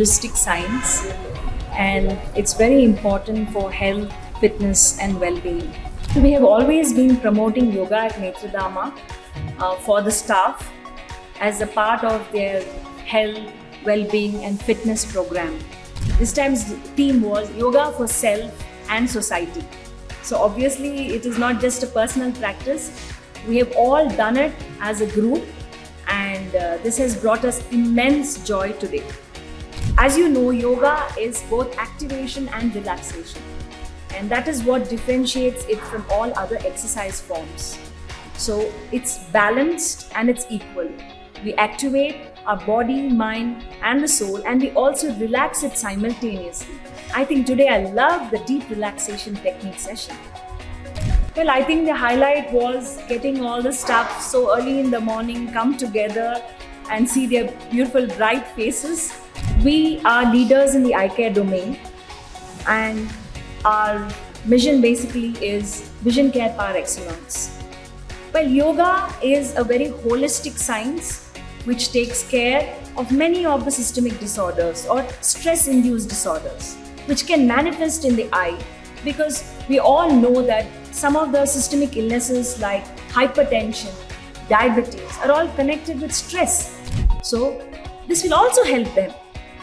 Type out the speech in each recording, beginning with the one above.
holistic science, and it's very important for health, fitness, and well-being. We have always been promoting yoga at Netradama for the staff as a part of their health, well-being, and fitness program. This time's theme was Yoga for Self and Society. So obviously, it is not just a personal practice. We have all done it as a group, and this has brought us immense joy today. As you know, yoga is both activation and relaxation, and that is what differentiates it from all other exercise forms. So it's balanced and it's equal. We activate our body, mind, and the soul, and we also relax it simultaneously. I think today I love the deep relaxation technique session. Well, I think the highlight was getting all the staff so early in the morning come together and see their beautiful bright faces. We are leaders in the eye care domain, and our mission basically is vision care par excellence. Well, yoga is a very holistic science which takes care of many of the systemic disorders or stress-induced disorders, which can manifest in the eye, because we all know that some of the systemic illnesses like hypertension, diabetes are all connected with stress. So this will also help them.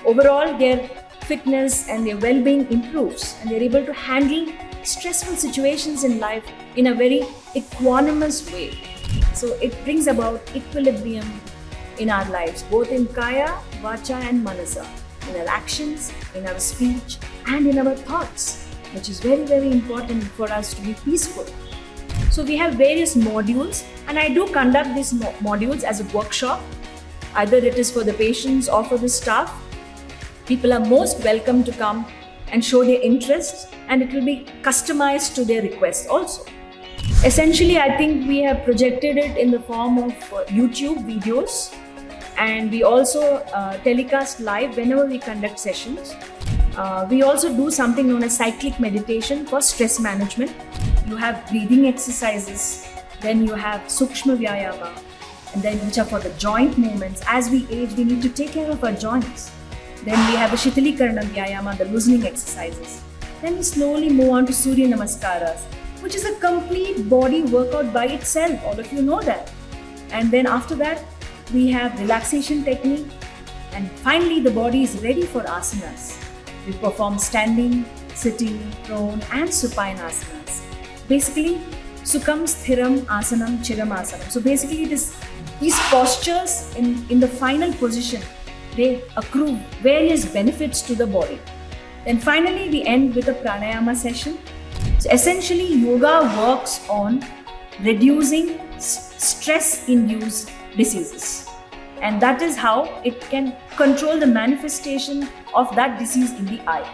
Overall, their fitness and their well-being improves, and they're able to handle stressful situations in life in a very equanimous way. So it brings about equilibrium in our lives, both in kaya, vacha, and manasa, in our actions, in our speech, and in our thoughts, which is very, very important for us to be peaceful. So we have various modules, and I do conduct these modules as a workshop. Either it is for the patients or for the staff. People are most welcome to come and show their interest, and it will be customized to their request also. Essentially, I think we have projected it in the form of YouTube videos, and we also telecast live whenever we conduct sessions. We also do something known as cyclic meditation for stress management. You have breathing exercises, then you have sukshma vyayama, and then which are for the joint movements. As we age, we need to take care of our joints. Then we have the Shithilikarana Vyayama, the loosening exercises. Then we slowly move on to Surya Namaskaras, which is a complete body workout by itself. All of you know that. And then after that, we have relaxation technique. And finally, the body is ready for asanas. We perform standing, sitting, prone, and supine asanas. Basically, Sukham, Sthiram, Asanam, Chiram Asanam. So basically, it is these postures in the final position, they accrue various benefits to the body. Then finally, we end with a pranayama session. So essentially, yoga works on reducing stress-induced diseases. And that is how it can control the manifestation of that disease in the eye.